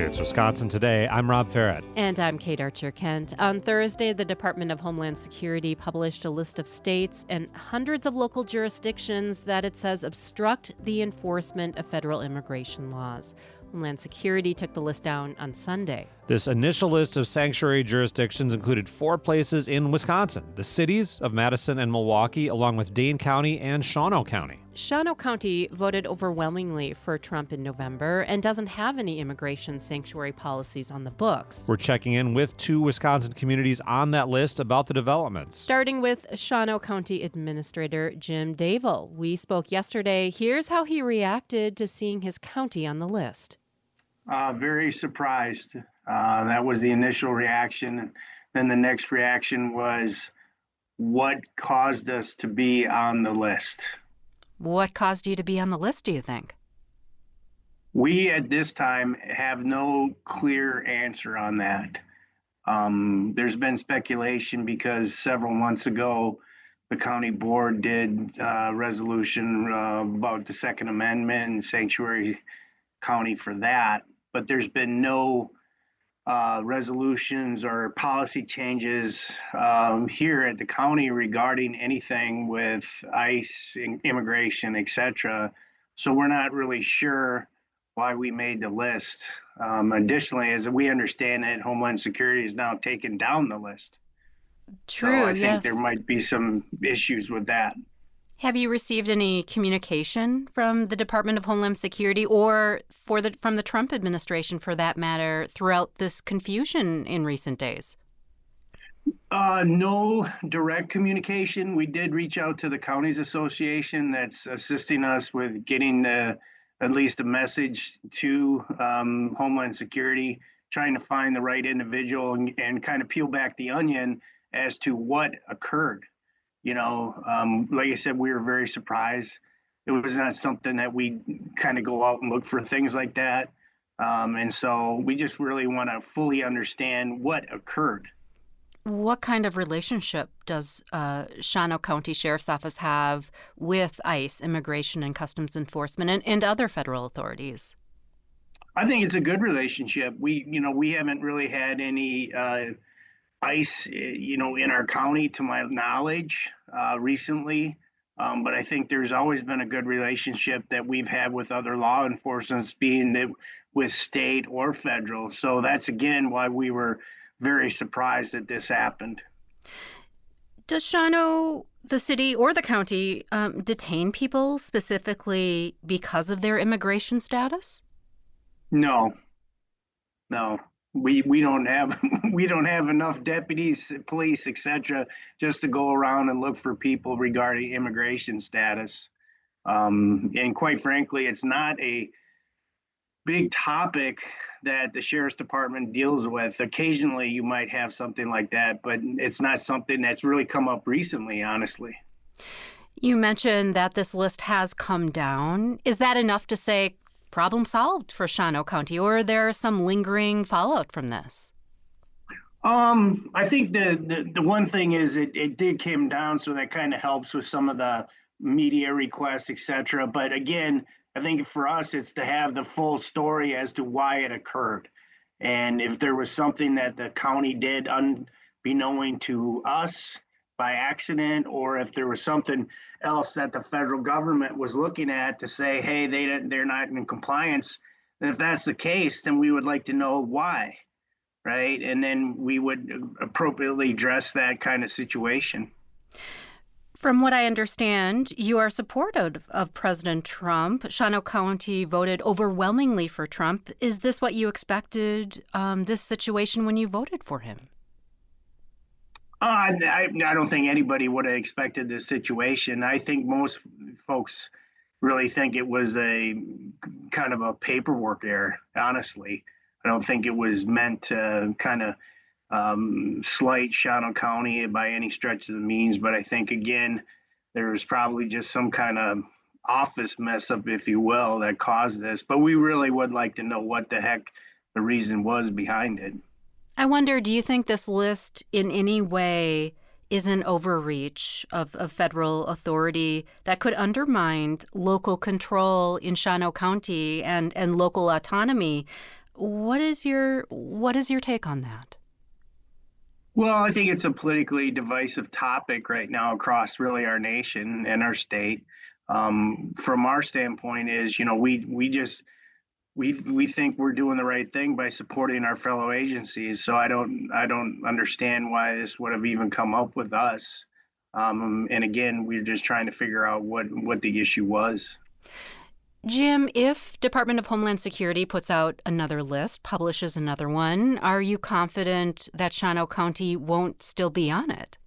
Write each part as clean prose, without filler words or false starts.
It's Wisconsin Today. I'm Rob Farrett. And I'm Kate Archer-Kent. On Thursday, the Department of Homeland Security published a list of states and hundreds of local jurisdictions that it says obstruct the enforcement of federal immigration laws. Homeland Security took the list down on Sunday. This initial list of sanctuary jurisdictions included 4 places in Wisconsin, the cities of Madison and Milwaukee, along with Dane County and Shawano County. Shawano County voted overwhelmingly for Trump in November and doesn't have any immigration sanctuary policies on the books. We're checking in with 2 Wisconsin communities on that list about the developments. Starting with Shawano County Administrator Jim Daigle. We spoke yesterday. Here's how he reacted to seeing his county on the list. Very surprised. That was the initial reaction. Then the next reaction was, what caused us to be on the list? What caused you to be on the list, do you think? We, at this time, have no clear answer on that. There's been speculation because several months ago, the county board did a resolution about the Second Amendment and sanctuary county for that. But there's been no resolutions or policy changes here at the county regarding anything with ICE, immigration, etc. So we're not really sure why we made the list. Additionally, as we understand it, Homeland Security has now taken down the list. True, so I yes. think there might be some issues with that. Have you received any communication from the Department of Homeland Security or from the Trump administration, for that matter, throughout this confusion in recent days? No direct communication. We did reach out to the Counties Association that's assisting us with getting at least a message to Homeland Security, trying to find the right individual and kind of peel back the onion as to what occurred. You know, like I said, we were very surprised. It was not something that we kind of go out and look for things like that. And so we just really want to fully understand what occurred. What kind of relationship does Shawano County Sheriff's Office have with ICE, Immigration and Customs Enforcement, and other federal authorities? I think it's a good relationship. We haven't really had any ICE, in our county, to my knowledge, recently. But I think there's always been a good relationship that we've had with other law enforcement, being that with state or federal. So that's, again, why we were very surprised that this happened. Does Shawano, the city or the county, detain people specifically because of their immigration status? No. We don't have enough deputies, police, etc., just to go around and look for people regarding immigration status. And quite frankly, it's not a big topic that the sheriff's department deals with. Occasionally, you might have something like that, but it's not something that's really come up recently, honestly. You mentioned that this list has come down. Is that enough to say problem solved for Shawano County, or are there some lingering fallout from this? I think the one thing is it did come down, so that kind of helps with some of the media requests, etc. But again, I think for us, it's to have the full story as to why it occurred. And if there was something that the county did unbeknown to us by accident, or if there was something else that the federal government was looking at to say, hey, they're not in compliance. And if that's the case, then we would like to know why, right? And then we would appropriately address that kind of situation. From what I understand, you are supportive of President Trump. Shawano County voted overwhelmingly for Trump. Is this what you expected, this situation, when you voted for him? I don't think anybody would have expected this situation. I think most folks really think it was a kind of a paperwork error, honestly. I don't think it was meant to kind of slight Shawano County by any stretch of the means. But I think, again, there was probably just some kind of office mess up, if you will, that caused this. But we really would like to know what the heck the reason was behind it. I wonder, do you think this list in any way is an overreach of federal authority that could undermine local control in Shawano County and local autonomy? What is your take on that? Well, I think it's a politically divisive topic right now across really our nation and our state. From our standpoint, is we think we're doing the right thing by supporting our fellow agencies. So I don't understand why this would have even come up with us. And again, we're just trying to figure out what the issue was. Jim, if Department of Homeland Security puts out another list, publishes another one, are you confident that Shawano County won't still be on it?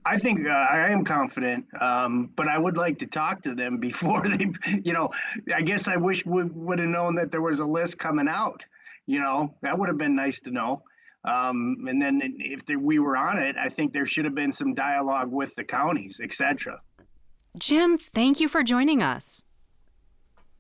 I think I am confident, but I would like to talk to them before they, I guess I wish we would have known that there was a list coming out. That would have been nice to know. And then if we were on it, I think there should have been some dialogue with the counties, etc. Jim, thank you for joining us.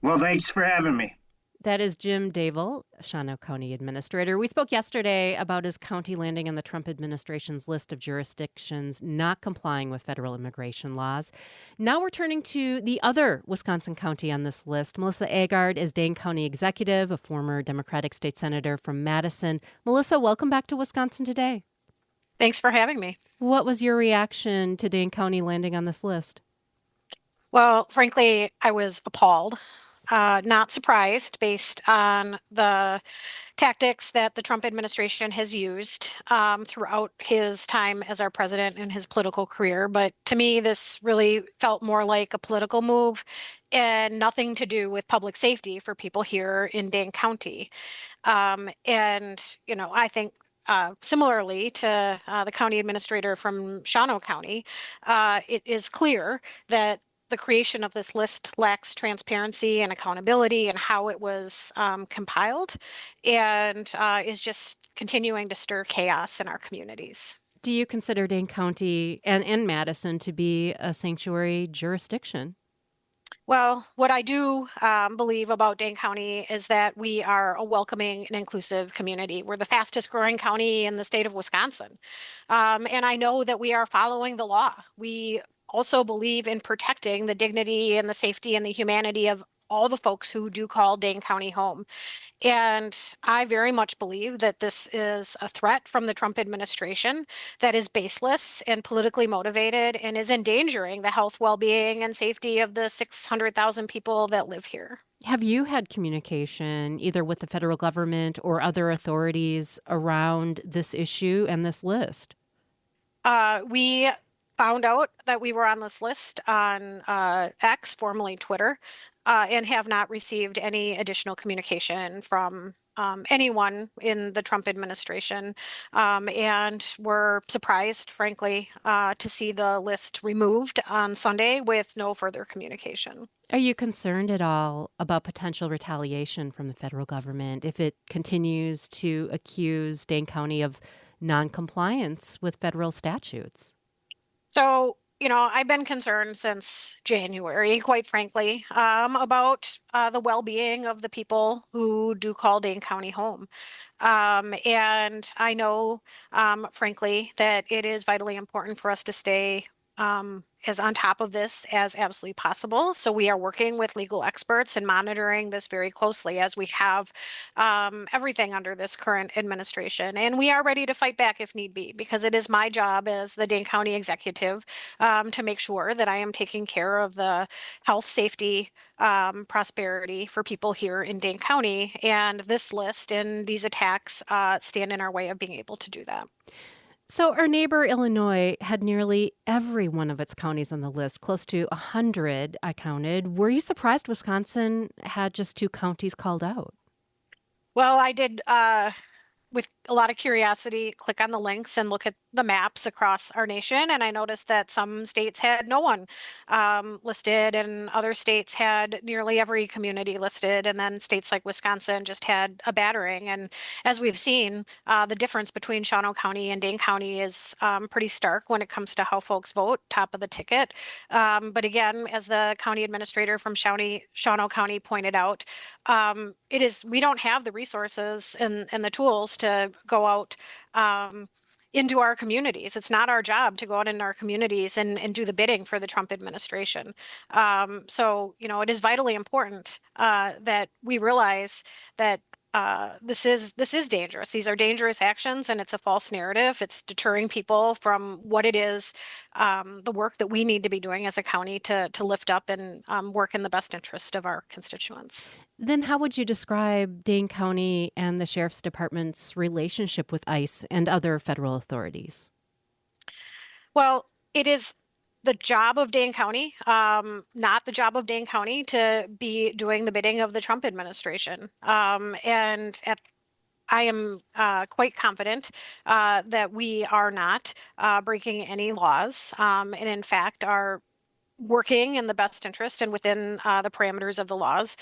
Well, thanks for having me. That is Jim Daigle, Shawano County Administrator. We spoke yesterday about his county landing on the Trump administration's list of jurisdictions not complying with federal immigration laws. Now we're turning to the other Wisconsin county on this list. Melissa Agard is Dane County Executive, a former Democratic state senator from Madison. Melissa, welcome back to Wisconsin Today. Thanks for having me. What was your reaction to Dane County landing on this list? Well, frankly, I was appalled. Not surprised based on the tactics that the Trump administration has used throughout his time as our president and his political career. But to me, this really felt more like a political move and nothing to do with public safety for people here in Dane County. I think similarly to the county administrator from Shawano County, it is clear that the creation of this list lacks transparency and accountability and how it was compiled, and is just continuing to stir chaos in our communities. Do you consider Dane County and Madison to be a sanctuary jurisdiction? Well, what I do believe about Dane County is that we are a welcoming and inclusive community. We're the fastest growing county in the state of Wisconsin. And I know that we are following the law. We also believe in protecting the dignity and the safety and the humanity of all the folks who do call Dane County home. And I very much believe that this is a threat from the Trump administration that is baseless and politically motivated and is endangering the health, well-being, and safety of the 600,000 people that live here. Have you had communication either with the federal government or other authorities around this issue and this list? We found out that we were on this list on X, formerly Twitter, and have not received any additional communication from anyone in the Trump administration. And we're surprised, frankly, to see the list removed on Sunday with no further communication. Are you concerned at all about potential retaliation from the federal government if it continues to accuse Dane County of noncompliance with federal statutes? So, I've been concerned since January, quite frankly, about the well-being of the people who do call Dane County home. And I know, frankly, that it is vitally important for us to stay as on top of this as absolutely possible. So we are working with legal experts and monitoring this very closely as we have everything under this current administration. And we are ready to fight back if need be, because it is my job as the Dane County executive to make sure that I am taking care of the health, safety, prosperity for people here in Dane County. And this list and these attacks stand in our way of being able to do that. So our neighbor Illinois had nearly every one of its counties on the list, close to 100 I counted. Were you surprised Wisconsin had just 2 counties called out? Well, I did, with a lot of curiosity, click on the links and look at the maps across our nation. And I noticed that some states had no one listed, and other states had nearly every community listed. And then states like Wisconsin just had a battering. And as we've seen, the difference between Shawano County and Dane County is pretty stark when it comes to how folks vote, top of the ticket. But again, as the county administrator from Shawano County pointed out, we don't have the resources and the tools to go out into our communities. It's not our job to go out in our communities and do the bidding for the Trump administration. So, it is vitally important that we realize that this is dangerous. These are dangerous actions, and it's a false narrative. It's deterring people from what it is, the work that we need to be doing as a county to lift up and work in the best interest of our constituents. Then how would you describe Dane County and the Sheriff's Department's relationship with ICE and other federal authorities? Well, it is the job of Dane County, not the job of Dane County to be doing the bidding of the Trump administration. I am quite confident that we are not breaking any laws, and in fact are working in the best interest and within the parameters of the laws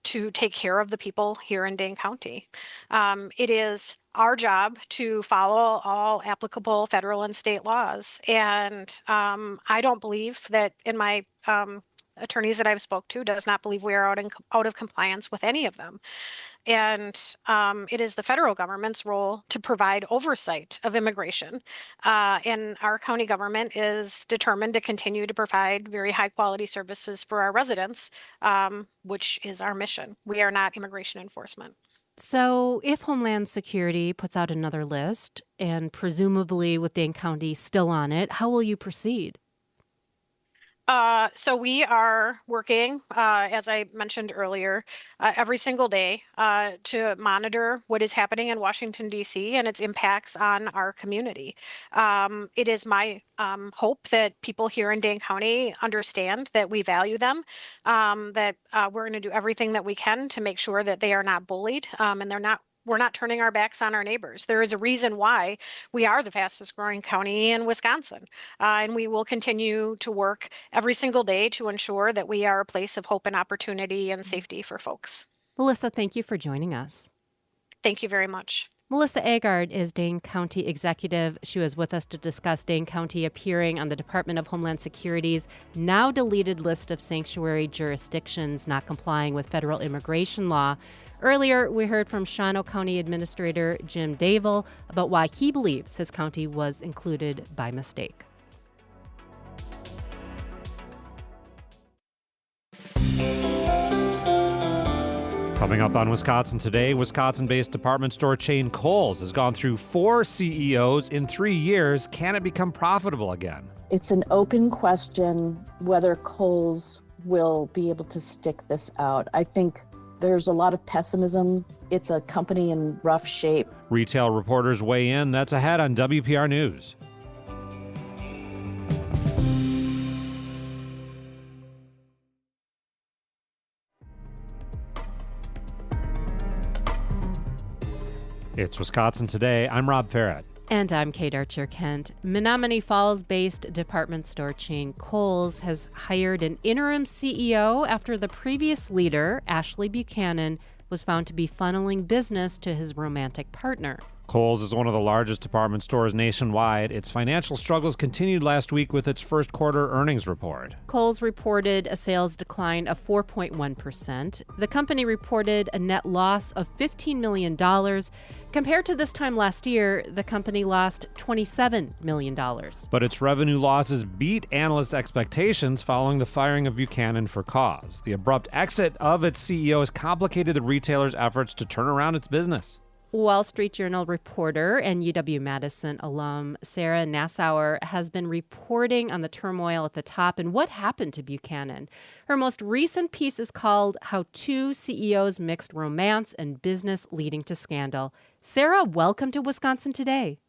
to take care of the people here in Dane County. It is our job to follow all applicable federal and state laws. And I don't believe that in my attorneys that I've spoke to does not believe we are out of compliance with any of them. And it is the federal government's role to provide oversight of immigration. And our county government is determined to continue to provide very high quality services for our residents, which is our mission. We are not immigration enforcement. So if Homeland Security puts out another list, and presumably with Dane County still on it, how will you proceed? So we are working, as I mentioned earlier, every single day to monitor what is happening in Washington, D.C. and its impacts on our community. It is my hope that people here in Dane County understand that we value them, that we're going to do everything that we can to make sure that they are not bullied and we're not turning our backs on our neighbors. There is a reason why we are the fastest growing county in Wisconsin. And we will continue to work every single day to ensure that we are a place of hope and opportunity and safety for folks. Melissa, thank you for joining us. Thank you very much. Melissa Agard is Dane County Executive. She was with us to discuss Dane County appearing on the Department of Homeland Security's now deleted list of sanctuary jurisdictions not complying with federal immigration law. Earlier, we heard from Shawano County Administrator Jim Daigle about why he believes his county was included by mistake. Coming up on Wisconsin Today, Wisconsin-based department store chain Kohl's has gone through 4 CEOs in 3 years. Can it become profitable again? It's an open question whether Kohl's will be able to stick this out. I think there's a lot of pessimism. It's a company in rough shape. Retail reporters weigh in. That's ahead on WPR News. It's Wisconsin Today. I'm Rob Farrett. And I'm Kate Archer-Kent. Menominee Falls-based department store chain Kohl's has hired an interim CEO after the previous leader, Ashley Buchanan, was found to be funneling business to his romantic partner. Kohl's is one of the largest department stores nationwide. Its financial struggles continued last week with its first quarter earnings report. Kohl's reported a sales decline of 4.1%. The company reported a net loss of $15 million. Compared to this time last year, the company lost $27 million. But its revenue losses beat analyst expectations following the firing of Buchanan for cause. The abrupt exit of its CEO has complicated the retailer's efforts to turn around its business. Wall Street Journal reporter and UW-Madison alum Sarah Nassauer has been reporting on the turmoil at the top and what happened to Buchanan. Her most recent piece is called How Two CEOs Mixed Romance and Business Leading to Scandal. Sarah, welcome to Wisconsin Today.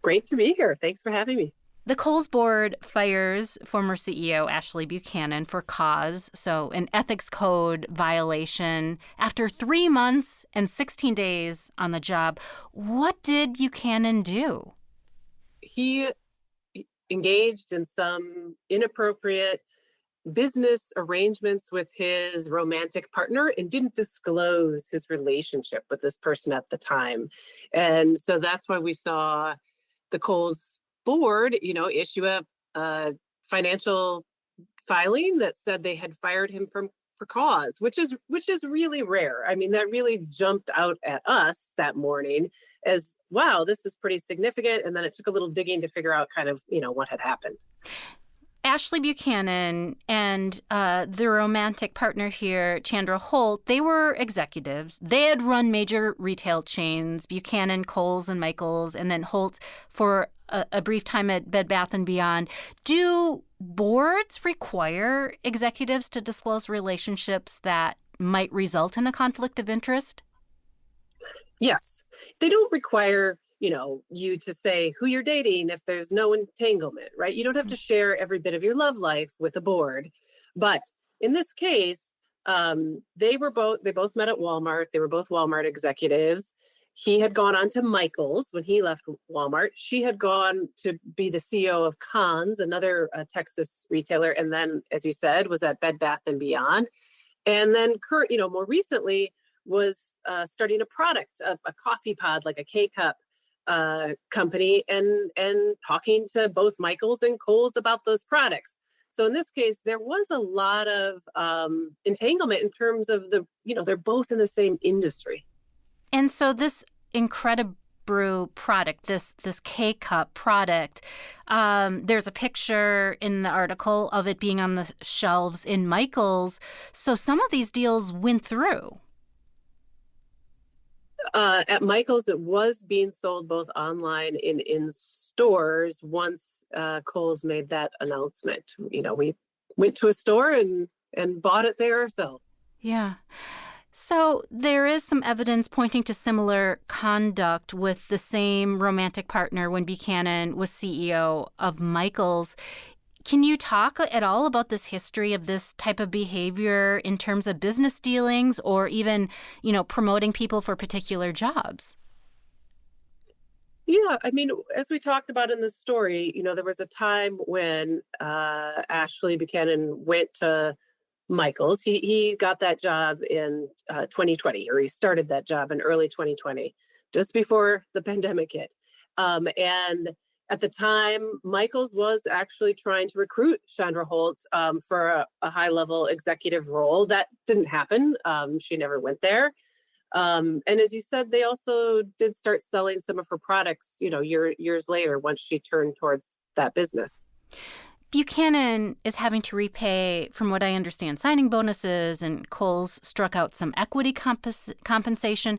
Great to be here. Thanks for having me. The Kohl's board fires former CEO Ashley Buchanan for cause, so an ethics code violation, after 3 months and 16 days on the job. What did Buchanan do? He engaged in some inappropriate business arrangements with his romantic partner and didn't disclose his relationship with this person at the time. And so that's why we saw the Kohl's board, issue a financial filing that said they had fired him for cause, which is really rare. I mean, that really jumped out at us that morning as, wow, this is pretty significant. And then it took a little digging to figure out kind of, what had happened. Ashley Buchanan and the romantic partner here, Chandra Holt, they were executives. They had run major retail chains, Buchanan, Kohl's, and Michaels, and then Holt for a brief time at Bed Bath & Beyond. Do boards require executives to disclose relationships that might result in a conflict of interest? Yes. They don't require, you to say who you're dating if there's no entanglement, right? You don't have to share every bit of your love life with a board. But in this case, they both met at Walmart. They were both Walmart executives. He had gone on to Michaels when he left Walmart. She had gone to be the CEO of Conn's, another Texas retailer. And then, as you said, was at Bed Bath & Beyond. And then, more recently, was starting a product, a coffee pod, like a K-Cup company, and talking to both Michaels and Kohl's about those products. So in this case, there was a lot of entanglement in terms of they're both in the same industry. And so this Incredibrew product, this K-Cup product, there's a picture in the article of it being on the shelves in Michaels. So some of these deals went through. At Michaels, it was being sold both online and in stores once Kohl's made that announcement. We went to a store and bought it there ourselves. Yeah. So there is some evidence pointing to similar conduct with the same romantic partner when Buchanan was CEO of Michaels. Can you talk at all about this history of this type of behavior in terms of business dealings or even, promoting people for particular jobs? Yeah, as we talked about in the story, there was a time when Ashley Buchanan went to Michaels. He got that job in 2020, or he started that job in early 2020, just before the pandemic hit. And at the time, Michaels was actually trying to recruit Chandra Holt for a high-level executive role. That didn't happen. She never went there. And as you said, they also did start selling some of her products, years later, once she turned towards that business. Buchanan is having to repay, from what I understand, signing bonuses, and Kohl's struck out some equity compensation.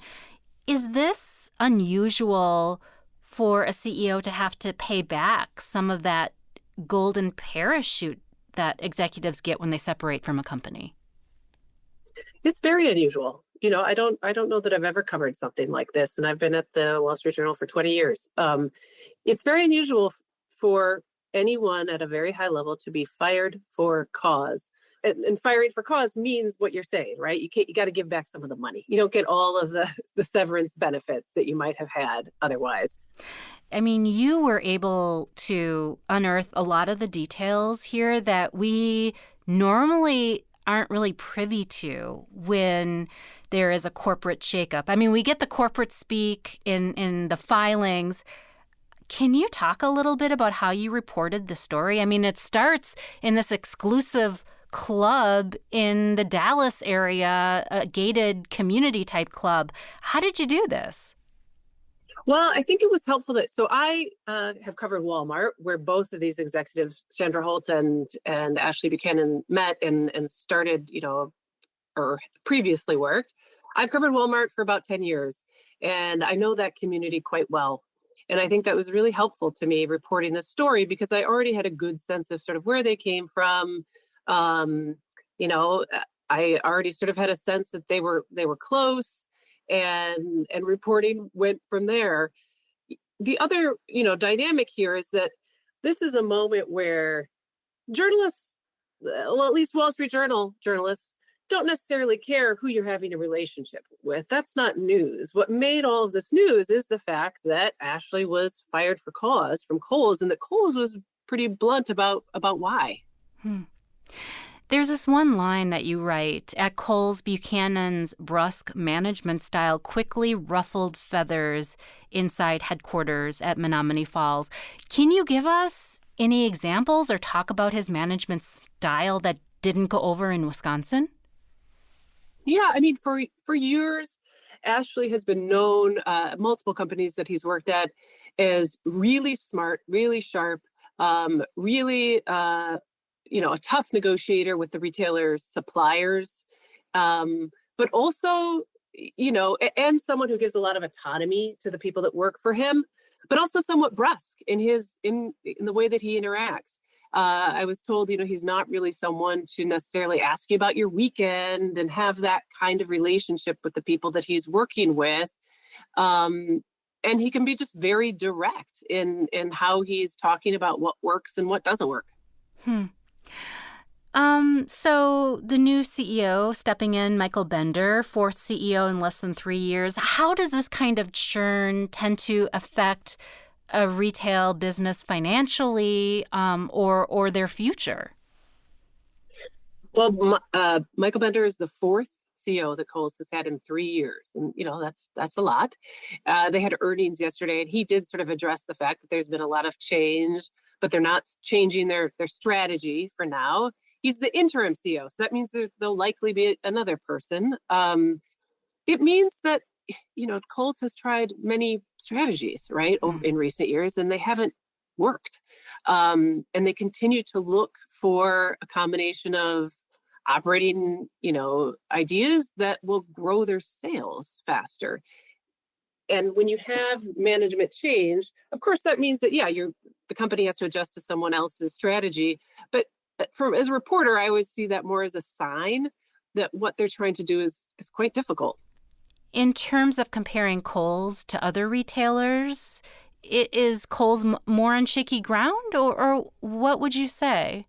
Is this unusual for a CEO to have to pay back some of that golden parachute that executives get when they separate from a company? It's very unusual. I don't know that I've ever covered something like this, and I've been at the Wall Street Journal for 20 years. It's very unusual for anyone at a very high level to be fired for cause. And firing for cause means what you're saying, right? You got to give back some of the money. You don't get all of the severance benefits that you might have had otherwise. You were able to unearth a lot of the details here that we normally aren't really privy to when there is a corporate shakeup. We get the corporate speak in the filings. Can you talk a little bit about how you reported the story? It starts in this exclusive club in the Dallas area, a gated community type club. How did you do this? Well, I think it was helpful so I have covered Walmart, where both of these executives, Chandra Holt and Ashley Buchanan, met and started, or previously worked. I've covered Walmart for about 10 years, and I know that community quite well. And I think that was really helpful to me reporting this story because I already had a good sense of sort of where they came from. I already sort of had a sense that they were close, and reporting went from there. The other, dynamic here is that this is a moment where journalists, well, at least Wall Street Journal journalists, don't necessarily care who you're having a relationship with. That's not news. What made all of this news is the fact that Ashley was fired for cause from Kohl's, and that Kohl's was pretty blunt about why. There's this one line that you write: at Kohl's, Buchanan's brusque management style quickly ruffled feathers inside headquarters at Menomonee Falls. Can you give us any examples or talk about his management style that didn't go over in Wisconsin? Yeah, for years, Ashley has been known, multiple companies that he's worked at, as really smart, really sharp, really a tough negotiator with the retailers' suppliers, but also, and someone who gives a lot of autonomy to the people that work for him, but also somewhat brusque in the way that he interacts. I was told, he's not really someone to necessarily ask you about your weekend and have that kind of relationship with the people that he's working with. And he can be just very direct in how he's talking about what works and what doesn't work. So the new CEO stepping in, Michael Bender, fourth CEO in less than 3 years. How does this kind of churn tend to affect a retail business financially, or their future? Well, Michael Bender is the fourth CEO that Kohl's has had in 3 years, and that's a lot. They had earnings yesterday, and he did sort of address the fact that there's been a lot of change, but they're not changing their strategy for now. He's the interim CEO, so that means there'll likely be another person. It means that Kohl's has tried many strategies, right, in recent years, and they haven't worked. And they continue to look for a combination of operating, ideas that will grow their sales faster. And when you have management change, of course, that means that, the company has to adjust to someone else's strategy. But as a reporter, I always see that more as a sign that what they're trying to do is quite difficult. In terms of comparing Kohl's to other retailers, is Kohl's more on shaky ground, or what would you say?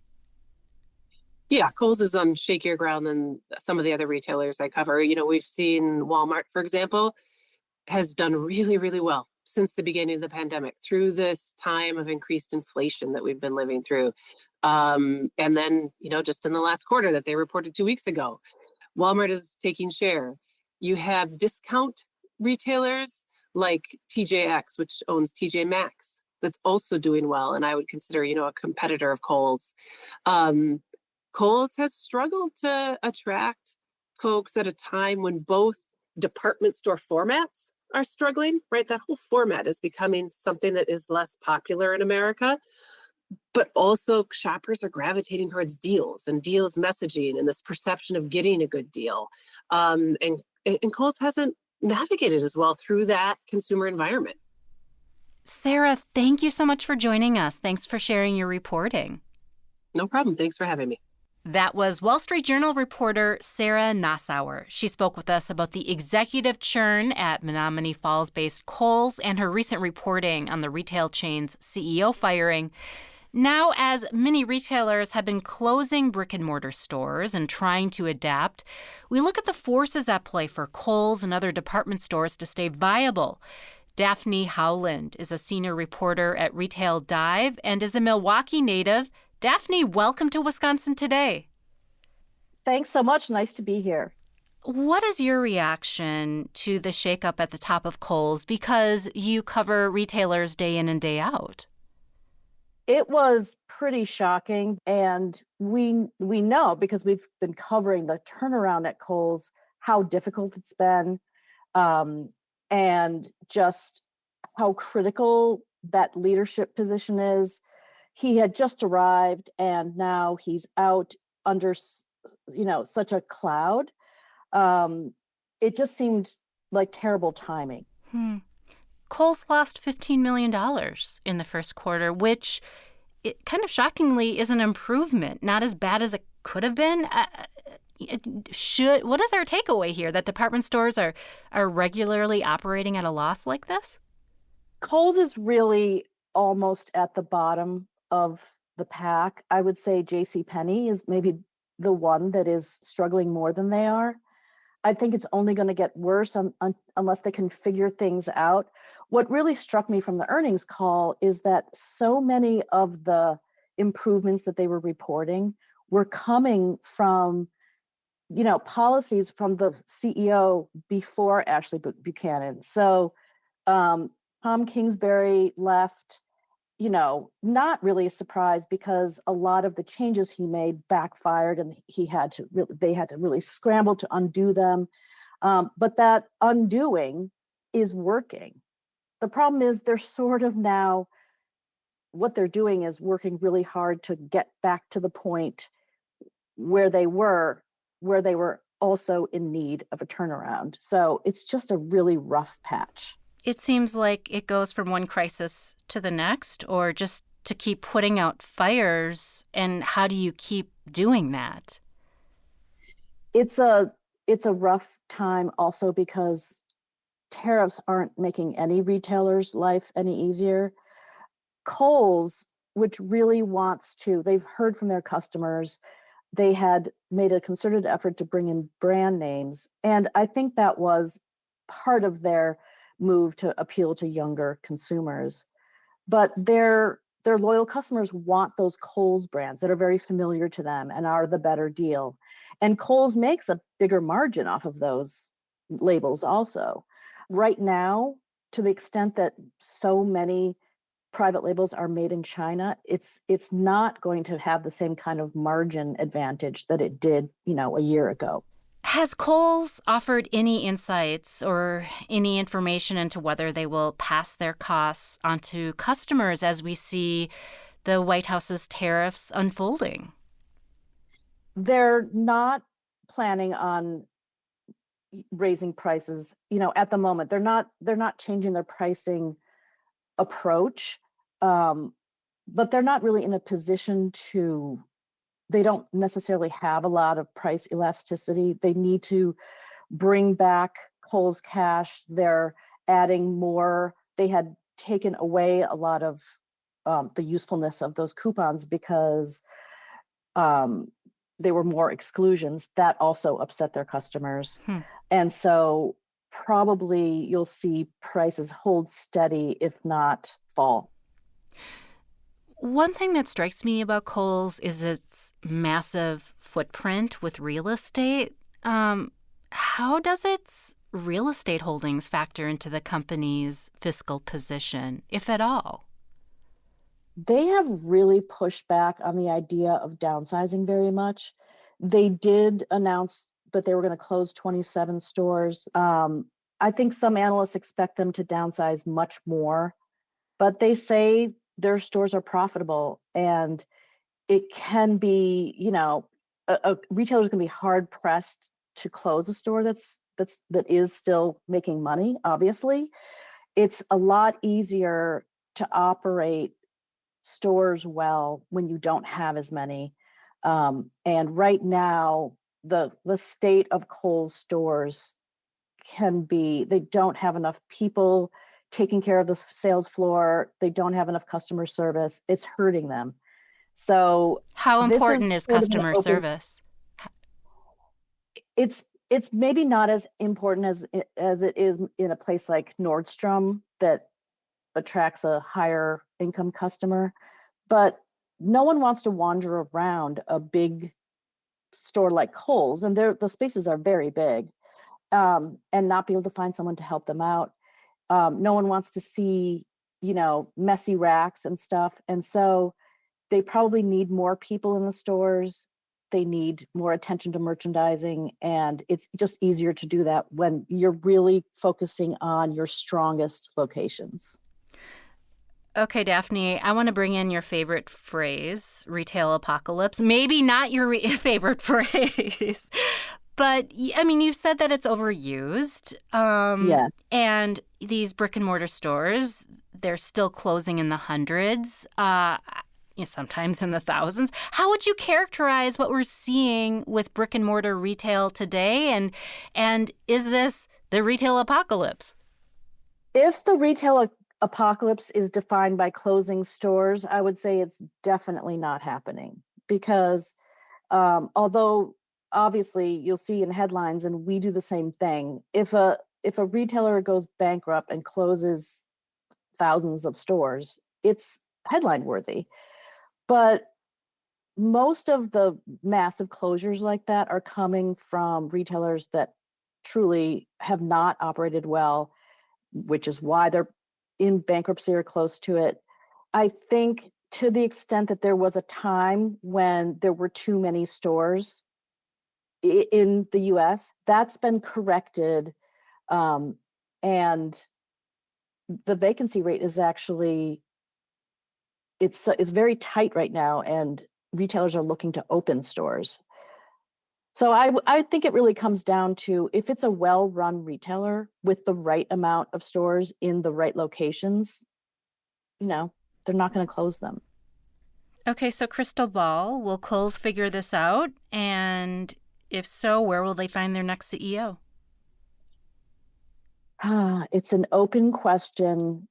Yeah, Kohl's is on shakier ground than some of the other retailers I cover. We've seen Walmart, for example, has done really, really well since the beginning of the pandemic through this time of increased inflation that we've been living through. And then, just in the last quarter that they reported 2 weeks ago, Walmart is taking share. You have discount retailers like TJX, which owns TJ Maxx, that's also doing well. And I would consider, a competitor of Kohl's. Kohl's has struggled to attract folks at a time when both department store formats are struggling, right? That whole format is becoming something that is less popular in America, but also shoppers are gravitating towards deals and deals messaging and this perception of getting a good deal. And Kohl's hasn't navigated as well through that consumer environment. Sarah, thank you so much for joining us. Thanks for sharing your reporting. No problem. Thanks for having me. That was Wall Street Journal reporter Sarah Nassauer. She spoke with us about the executive churn at Menominee Falls-based Kohl's and her recent reporting on the retail chain's CEO firing. Now, as many retailers have been closing brick-and-mortar stores and trying to adapt, we look at the forces at play for Kohl's and other department stores to stay viable. Daphne Howland is a senior reporter at Retail Dive and is a Milwaukee native. Daphne, welcome to Wisconsin Today. Thanks so much. Nice to be here. What is your reaction to the shakeup at the top of Kohl's, because you cover retailers day in and day out? It was pretty shocking, and we know, because we've been covering the turnaround at Kohl's, how difficult it's been, and just how critical that leadership position is. He had just arrived, and now he's out under, such a cloud. It just seemed like terrible timing. Kohl's lost $15 million in the first quarter, which kind of shockingly is an improvement, not as bad as it could have been. What is our takeaway here, that department stores are regularly operating at a loss like this? Kohl's is really almost at the bottom of the pack. I would say JCPenney is maybe the one that is struggling more than they are. I think it's only going to get worse unless they can figure things out. What really struck me from the earnings call is that so many of the improvements that they were reporting were coming from, policies from the CEO before Ashley Buchanan. So Tom Kingsbury left, not really a surprise, because a lot of the changes he made backfired, and they had to really scramble to undo them. But that undoing is working. The problem is they're sort of now what they're doing is working really hard to get back to the point where they were also in need of a turnaround. So it's just a really rough patch. It seems like it goes from one crisis to the next, or just to keep putting out fires. And how do you keep doing that? It's a rough time also because tariffs aren't making any retailer's life any easier. Kohl's, which really they've heard from their customers. They had made a concerted effort to bring in brand names. And I think that was part of their move to appeal to younger consumers. But their loyal customers want those Kohl's brands that are very familiar to them and are the better deal. And Kohl's makes a bigger margin off of those labels also. Right now, to the extent that so many private labels are made in China, it's not going to have the same kind of margin advantage that it did, a year ago. Has Kohl's offered any insights or any information into whether they will pass their costs onto customers as we see the White House's tariffs unfolding? They're not planning on raising prices, at the moment. They're not changing their pricing approach, but they're not really in a position to. They don't necessarily have a lot of price elasticity. They need to bring back Kohl's Cash. They're adding more. They had taken away a lot of the usefulness of those coupons because they were more exclusions. That also upset their customers. And so probably you'll see prices hold steady, if not fall. One thing that strikes me about Kohl's is its massive footprint with real estate. How does its real estate holdings factor into the company's fiscal position, if at all? They have really pushed back on the idea of downsizing very much. They did announce that they were going to close 27 stores. I think some analysts expect them to downsize much more, but they say their stores are profitable, and it can be, a retailer's going to be hard pressed to close a store that is still making money. Obviously, it's a lot easier to operate stores well when you don't have as many. And right now, the state of Kohl's stores they don't have enough people taking care of the sales floor. They don't have enough customer service. It's hurting them. So how important is customer service? It's maybe not as important as it is in a place like Nordstrom that attracts a higher income customer, but no one wants to wander around a big store like Kohl's, and the spaces are very big, and not be able to find someone to help them out. No one wants to see, messy racks and stuff. And so they probably need more people in the stores. They need more attention to merchandising. And it's just easier to do that when you're really focusing on your strongest locations. Okay, Daphne, I want to bring in your favorite phrase, retail apocalypse. Maybe not your favorite phrase, but you said that it's overused. Yes. And these brick and mortar stores, they're still closing in the hundreds, sometimes in the thousands. How would you characterize what we're seeing with brick and mortar retail today? And is this the retail apocalypse? If the retail apocalypse is defined by closing stores, I would say it's definitely not happening, because although obviously you'll see in headlines, and we do the same thing, if a retailer goes bankrupt and closes thousands of stores, it's headline worthy. But most of the massive closures like that are coming from retailers that truly have not operated well, which is why they're in bankruptcy or close to it. I think to the extent that there was a time when there were too many stores in the US, that's been corrected. And the vacancy rate is actually it's very tight right now, and retailers are looking to open stores. So I think it really comes down to, if it's a well-run retailer with the right amount of stores in the right locations, they're not going to close them. Okay, so crystal ball, will Kohl's figure this out? And if so, where will they find their next CEO? It's an open question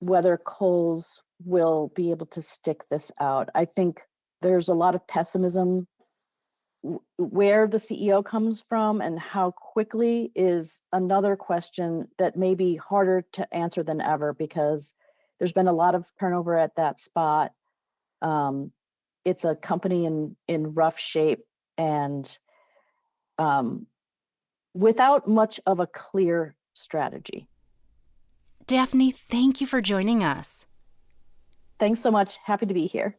whether Kohl's will be able to stick this out. I think there's a lot of pessimism. Where the CEO comes from and how quickly is another question that may be harder to answer than ever, because there's been a lot of turnover at that spot. It's a company in rough shape, and without much of a clear strategy. Daphne, thank you for joining us. Thanks so much. Happy to be here.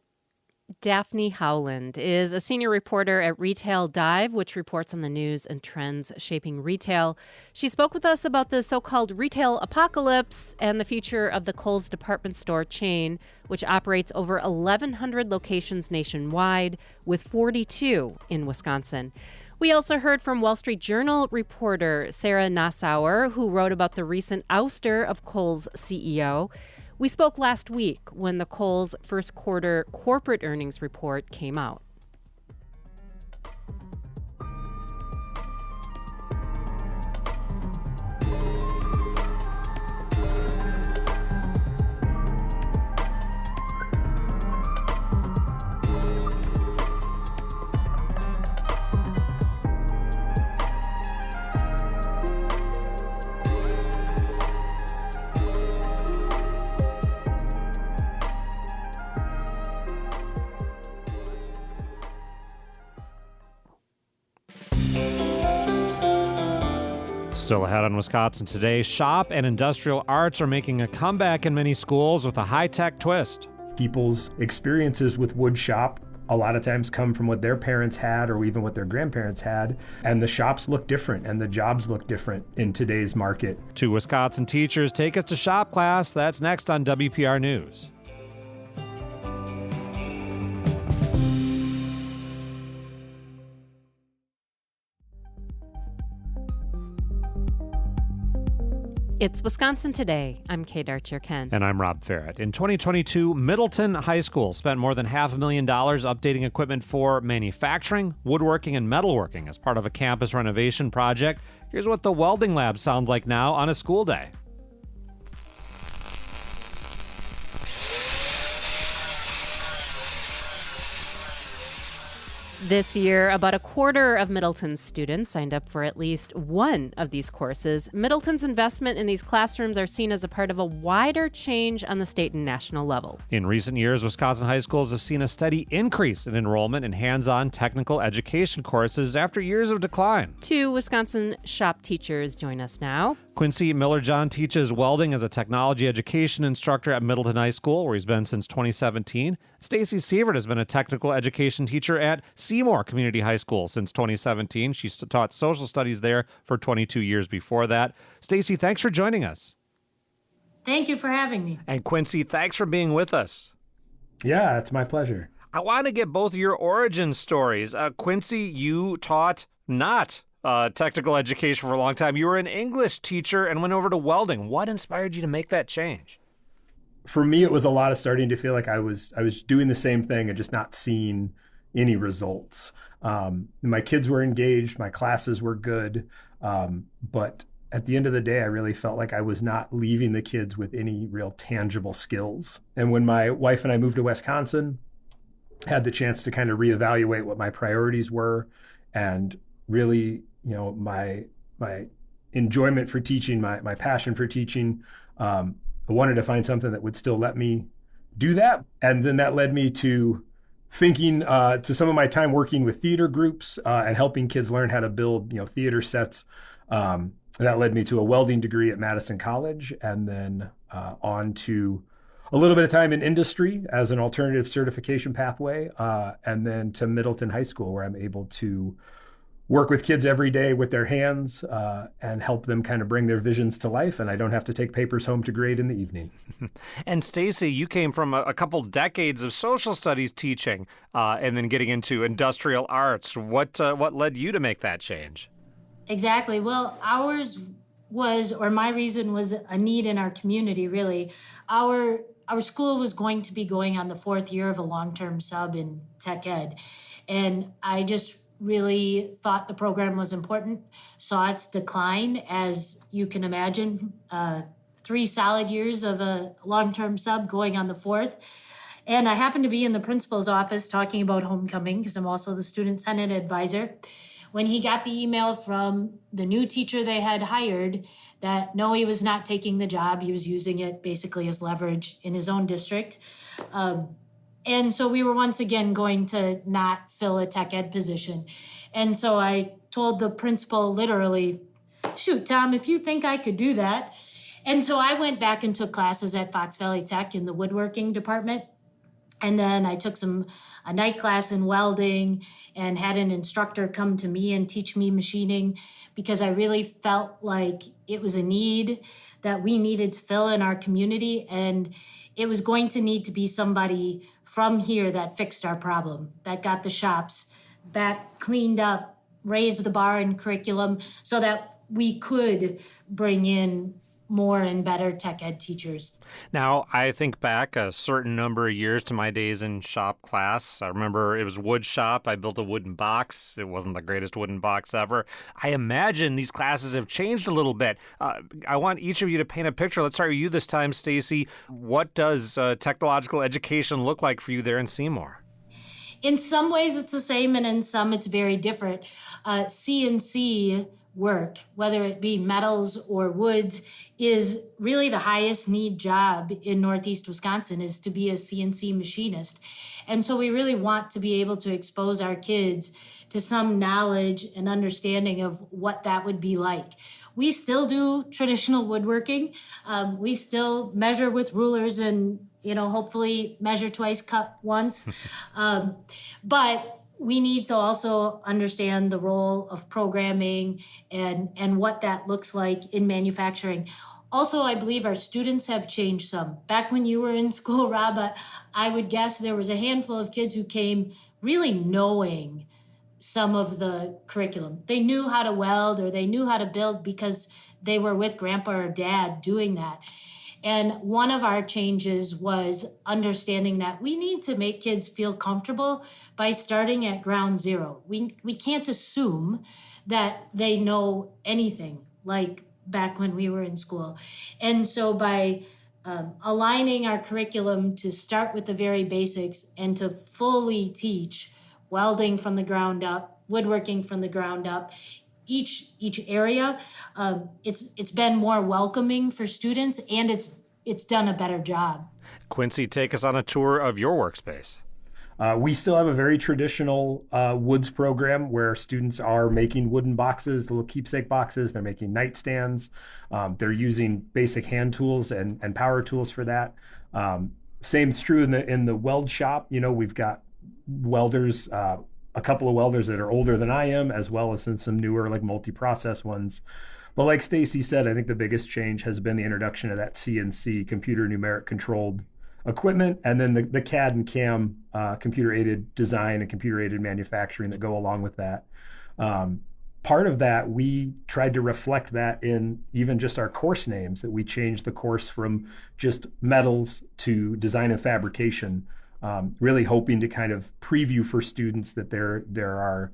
Daphne Howland is a senior reporter at Retail Dive, which reports on the news and trends shaping retail. She spoke with us about the so-called retail apocalypse and the future of the Kohl's department store chain, which operates over 1,100 locations nationwide, with 42 in Wisconsin. We also heard from Wall Street Journal reporter Sarah Nassauer, who wrote about the recent ouster of Kohl's CEO. We spoke last week when the Kohl's first quarter corporate earnings report came out. Still ahead on Wisconsin Today, shop and industrial arts are making a comeback in many schools with a high-tech twist. People's experiences with wood shop a lot of times come from what their parents had or even what their grandparents had, and the shops look different and the jobs look different in today's market. 2 Wisconsin teachers take us to shop class. That's next on WPR News. It's Wisconsin Today. I'm Kate Archer-Kent. And I'm Rob Farrett. In 2022, Middleton High School spent more than $500,000 updating equipment for manufacturing, woodworking, and metalworking as part of a campus renovation project. Here's what the welding lab sounds like now on a school day. This year, about a quarter of Middleton's students signed up for at least one of these courses. Middleton's investment in these classrooms are seen as a part of a wider change on the state and national level. In recent years, Wisconsin high schools have seen a steady increase in enrollment in hands-on technical education courses after years of decline. 2 Wisconsin shop teachers join us now. Quincy Miller-John teaches welding as a technology education instructor at Middleton High School, where he's been since 2017. Stacy Sievert has been a technical education teacher at Seymour Community High School since 2017. She's taught social studies there for 22 years before that. Stacy, thanks for joining us. Thank you for having me. And Quincy, thanks for being with us. Yeah, it's my pleasure. I want to get both of your origin stories. Quincy, you taught not technical education for a long time. You were an English teacher and went over to welding. What inspired you to make that change? For me, it was a lot of starting to feel like I was doing the same thing and just not seeing any results. My kids were engaged, my classes were good, but at the end of the day, I really felt like I was not leaving the kids with any real tangible skills. And when my wife and I moved to Wisconsin, had the chance to kind of reevaluate what my priorities were, and really, my enjoyment for teaching, my passion for teaching. I wanted to find something that would still let me do that. And then that led me to thinking to some of my time working with theater groups and helping kids learn how to build, theater sets. That led me to a welding degree at Madison College, and then on to a little bit of time in industry as an alternative certification pathway, and then to Middleton High School, where I'm able to work with kids every day with their hands and help them kind of bring their visions to life. And I don't have to take papers home to grade in the evening. And Stacy, you came from a couple decades of social studies teaching and then getting into industrial arts. What led you to make that change? Exactly. Well, my reason was a need in our community, really. Our school was going to be going on the 4th year of a long-term sub in tech ed. And I just really thought the program was important, saw its decline, as you can imagine, 3 solid years of a long-term sub going on the 4th. And I happened to be in the principal's office talking about homecoming, because I'm also the student senate advisor, when he got the email from the new teacher they had hired that no, he was not taking the job. He was using it basically as leverage in his own district. And so we were once again going to not fill a tech ed position. And so I told the principal literally, shoot, Tom, if you think I could do that. And so I went back and took classes at Fox Valley Tech in the woodworking department. And then I took a night class in welding and had an instructor come to me and teach me machining, because I really felt like it was a need that we needed to fill in our community. And it was going to need to be somebody from here that fixed our problem, that got the shops back cleaned up, raised the bar in curriculum so that we could bring in more and better tech ed teachers. Now, I think back a certain number of years to my days in shop class. I remember it was wood shop. I built a wooden box. It wasn't the greatest wooden box ever. I imagine these classes have changed a little bit. I want each of you to paint a picture. Let's start with you this time, Stacy. What does technological education look like for you there in Seymour? In some ways it's the same, and in some it's very different. CNC work, whether it be metals or woods, is really the highest need job in Northeast Wisconsin, is to be a CNC machinist. And so we really want to be able to expose our kids to some knowledge and understanding of what that would be like. We still do traditional woodworking. We still measure with rulers and, hopefully measure twice, cut once. But we need to also understand the role of programming and what that looks like in manufacturing. Also, I believe our students have changed some. Back when you were in school, Rob, I would guess there was a handful of kids who came really knowing some of the curriculum. They knew how to weld or they knew how to build because they were with grandpa or dad doing that. And one of our changes was understanding that we need to make kids feel comfortable by starting at ground zero. We can't assume that they know anything like back when we were in school. And so by aligning our curriculum to start with the very basics and to fully teach welding from the ground up, woodworking from the ground up, each area, it's been more welcoming for students, and it's done a better job. Quincy, take us on a tour of your workspace. We still have a very traditional woods program where students are making wooden boxes, little keepsake boxes. They're making nightstands. They're using basic hand tools and power tools for that. Same's true in the weld shop. We've got welders, a couple of welders that are older than I am, as well as some newer, like multi-process ones. But like Stacy said, I think the biggest change has been the introduction of that CNC, computer numeric controlled equipment, and then the CAD and CAM, computer aided design and computer aided manufacturing that go along with that. Part of that, we tried to reflect that in even just our course names, that we changed the course from just metals to design and fabrication, really hoping to kind of preview for students that there are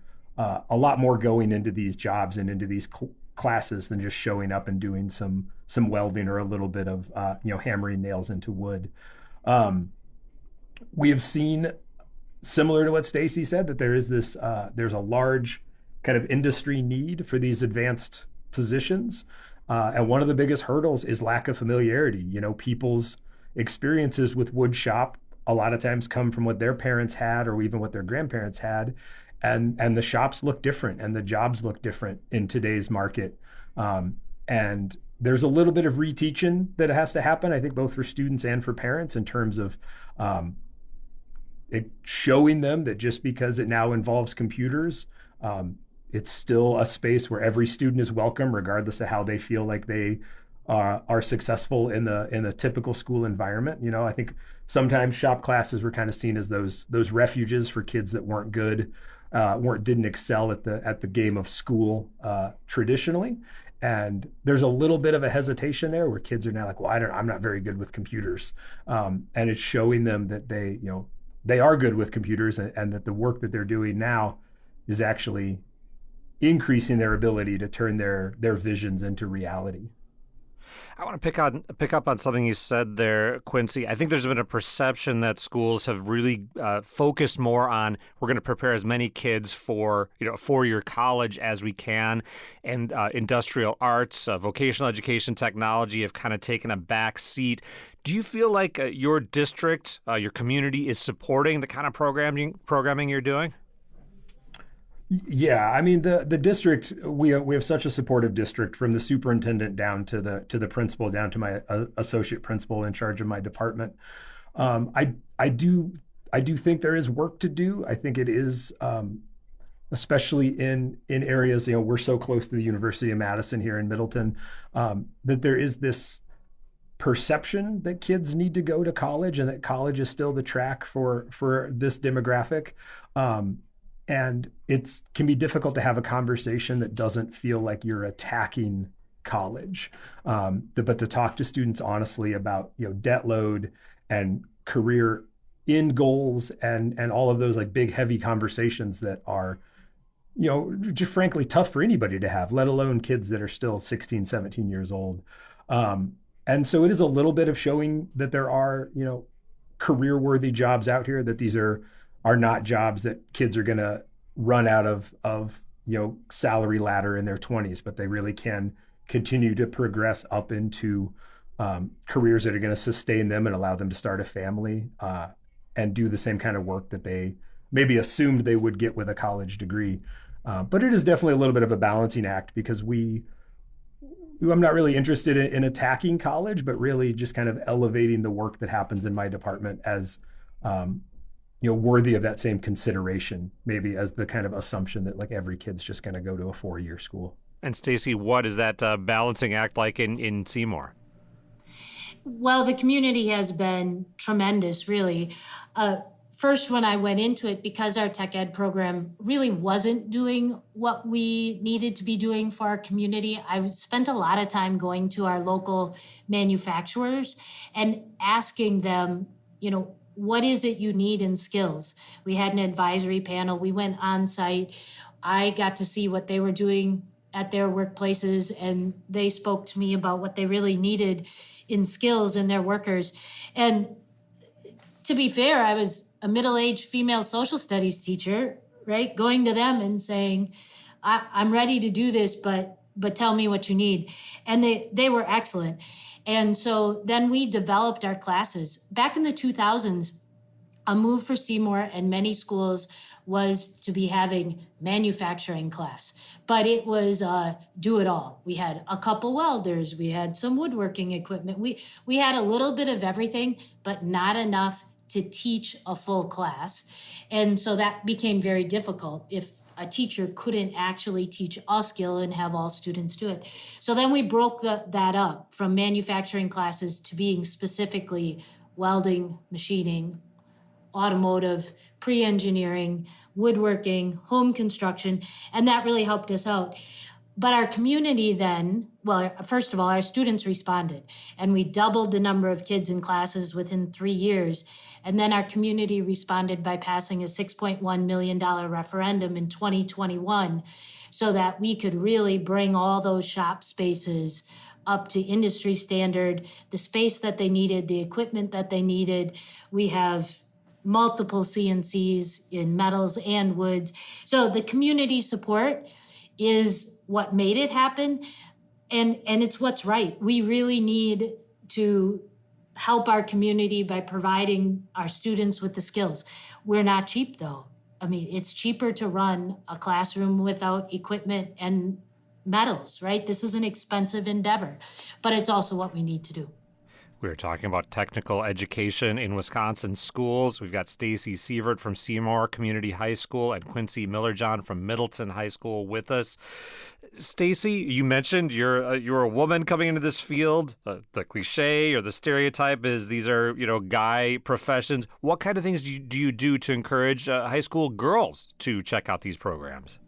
a lot more going into these jobs and into these classes than just showing up and doing some welding or a little bit of hammering nails into wood. We have seen, similar to what Stacy said, that there's a large kind of industry need for these advanced positions. And one of the biggest hurdles is lack of familiarity. People's experiences with wood shop a lot of times come from what their parents had or even what their grandparents had. And the shops look different and the jobs look different in today's market. And there's a little bit of reteaching that has to happen, I think, both for students and for parents, in terms of showing them that just because it now involves computers, It's still a space where every student is welcome, regardless of how they feel like they are successful in the typical school environment. You know, I think sometimes shop classes were kind of seen as those refuges for kids that weren't good, didn't excel at the game of school traditionally. And there's a little bit of a hesitation there where kids are now like, well, I'm not very good with computers. And it's showing them that they are good with computers, and that the work that they're doing now is actually increasing their ability to turn their visions into reality. I want to pick up on something you said there, Quincy. I think there's been a perception that schools have really focused more on, we're going to prepare as many kids for a four-year college as we can, and industrial arts, vocational education, technology have kind of taken a back seat. Do you feel like your district, your community is supporting the kind of programming you're doing? Yeah, I mean the district, we have such a supportive district, from the superintendent down to the principal, down to my associate principal in charge of my department. I do think there is work to do. I think it is, especially in areas, we're so close to the University of Madison here in Middleton, that there is this perception that kids need to go to college, and that college is still the track for this demographic. And it can be difficult to have a conversation that doesn't feel like you're attacking college, but to talk to students honestly about debt load and career end goals and all of those like big heavy conversations that are just frankly tough for anybody to have, let alone kids that are still 16, 17 years old. And so it is a little bit of showing that there are career worthy jobs out here, that these are not jobs that kids are going to run out of salary ladder in their 20s, but they really can continue to progress up into careers that are going to sustain them and allow them to start a family and do the same kind of work that they maybe assumed they would get with a college degree. But it is definitely a little bit of a balancing act, because I'm not really interested in attacking college, but really just kind of elevating the work that happens in my department as worthy of that same consideration, maybe as the kind of assumption that like every kid's just going to go to a 4-year school. And Stacy, what is that balancing act like in Seymour? Well, the community has been tremendous, really. First, when I went into it, because our tech ed program really wasn't doing what we needed to be doing for our community, I spent a lot of time going to our local manufacturers and asking them, what is it you need in skills? We had an advisory panel. We went on site. I got to see what they were doing at their workplaces, and they spoke to me about what they really needed in skills in their workers. And to be fair, I was a middle-aged female social studies teacher, right? Going to them and saying, I'm ready to do this, but tell me what you need. And they were excellent. And so then we developed our classes. Back in the 2000s, a move for Seymour and many schools was to be having manufacturing class, but it was do it all. We had a couple welders, we had some woodworking equipment. We had a little bit of everything, but not enough to teach a full class. And so that became very difficult if a teacher couldn't actually teach a skill and have all students do it. So then we broke that up from manufacturing classes to being specifically welding, machining, automotive, pre-engineering, woodworking, home construction, and that really helped us out. But our community then, well, first of all, our students responded, and we doubled the number of kids in classes within 3 years. And then our community responded by passing a $6.1 million referendum in 2021 so that we could really bring all those shop spaces up to industry standard, the space that they needed, the equipment that they needed. We have multiple CNCs in metals and woods. So the community support is what made it happen. And it's what's right. We really need to help our community by providing our students with the skills. We're not cheap, though. I mean, it's cheaper to run a classroom without equipment and metals, right? This is an expensive endeavor, but it's also what we need to do. We are talking about technical education in Wisconsin schools. We've got Stacy Sievert from Seymour Community High School and Quincy Millerjohn from Middleton High School with us. Stacy, you mentioned you're a woman coming into this field. The cliche or the stereotype is these are guy professions. What kind of things do you do to encourage high school girls to check out these programs?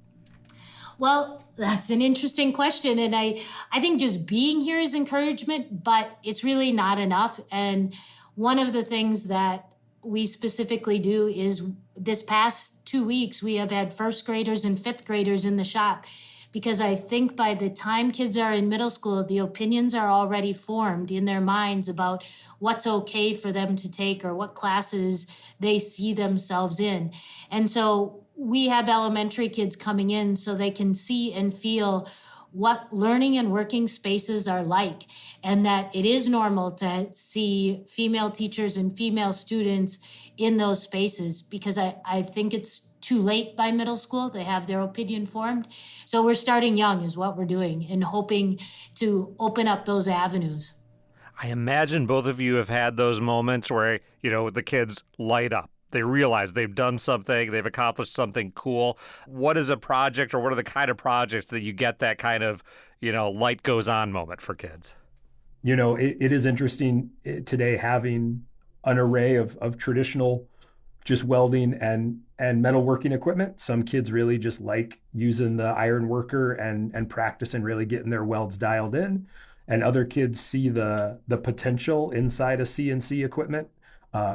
Well, that's an interesting question. And I think just being here is encouragement, but it's really not enough. And one of the things that we specifically do is this past 2 weeks, we have had first graders and fifth graders in the shop, because I think by the time kids are in middle school, the opinions are already formed in their minds about what's okay for them to take or what classes they see themselves in. And so we have elementary kids coming in so they can see and feel what learning and working spaces are like, and that it is normal to see female teachers and female students in those spaces, because I think it's too late by middle school. They have their opinion formed. So we're starting young is what we're doing, and hoping to open up those avenues. I imagine both of you have had those moments where, the kids light up. They realize they've done something, they've accomplished something cool. What is a project, or what are the kind of projects that you get that kind of, light goes on moment for kids? It is interesting today having an array of traditional just welding and metalworking equipment. Some kids really just like using the iron worker and practice and really getting their welds dialed in. And other kids see the potential inside of CNC equipment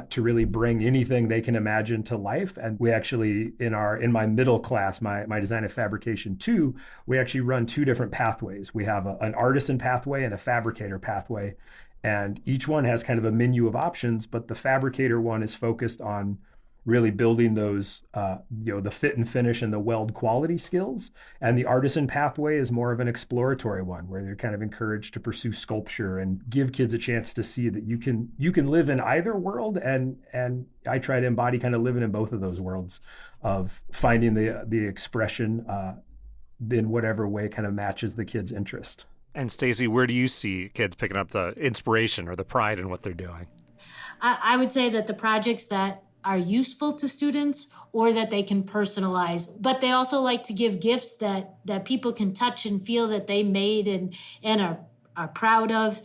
to really bring anything they can imagine to life. And we actually, in my middle class, my design and fabrication 2, we actually run 2 different pathways. We have an artisan pathway and a fabricator pathway. And each one has kind of a menu of options, but the fabricator one is focused on really building those, the fit and finish and the weld quality skills. And the artisan pathway is more of an exploratory one, where they're kind of encouraged to pursue sculpture and give kids a chance to see that you can live in either world. And I try to embody kind of living in both of those worlds, of finding the expression in whatever way kind of matches the kid's interest. And Stacy, where do you see kids picking up the inspiration or the pride in what they're doing? I would say that the projects that are useful to students, or that they can personalize, but they also like to give gifts that people can touch and feel that they made and are proud of.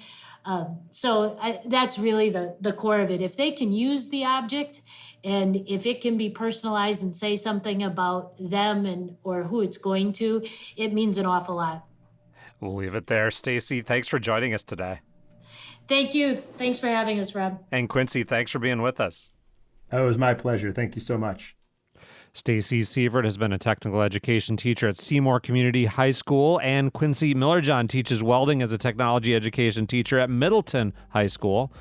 So that's really the core of it. If they can use the object, and if it can be personalized and say something about them or who it's going to, it means an awful lot. We'll leave it there. Stacy, thanks for joining us today. Thank you. Thanks for having us, Rob. And Quincy, thanks for being with us. Oh, it was my pleasure. Thank you so much. Stacy Sievert has been a technical education teacher at Seymour Community High School, and Quincy Millerjohn teaches welding as a technology education teacher at Middleton High School.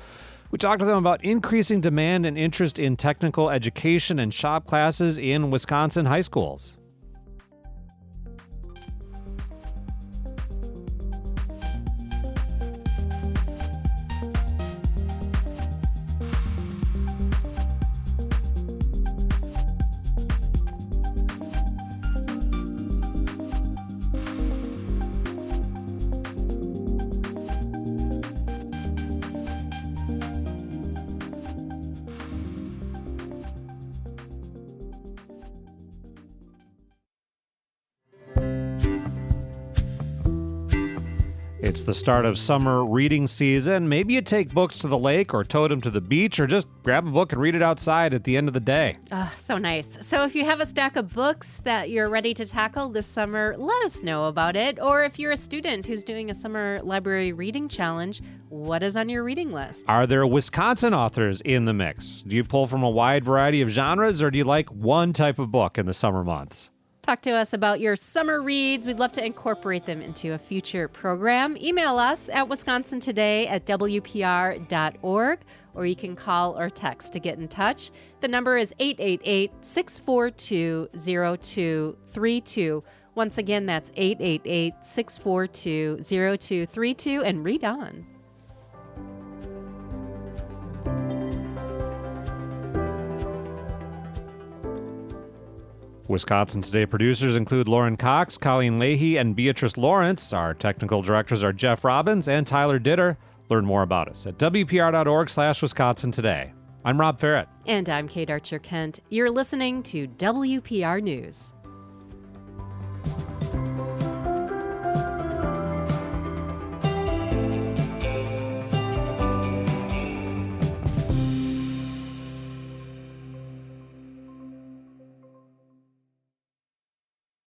We talked to them about increasing demand and interest in technical education and shop classes in Wisconsin high schools. It's the start of summer reading season. Maybe you take books to the lake or tote them to the beach, or just grab a book and read it outside at the end of the day. Oh, so nice. So if you have a stack of books that you're ready to tackle this summer, let us know about it. Or if you're a student who's doing a summer library reading challenge, what is on your reading list? Are there Wisconsin authors in the mix? Do you pull from a wide variety of genres, or do you like one type of book in the summer months? Talk to us about your summer reads. We'd love to incorporate them into a future program. Email us at wisconsintoday@wpr.org, or you can call or text to get in touch. The number is 888-642-0232. Once again, that's 888-642-0232, and read on. Wisconsin Today producers include Lauren Cox, Colleen Leahy, and Beatrice Lawrence. Our technical directors are Jeff Robbins and Tyler Ditter. Learn more about us at wpr.org/Wisconsin Today. I'm Rob Ferret. And I'm Kate Archer Kent. You're listening to WPR News.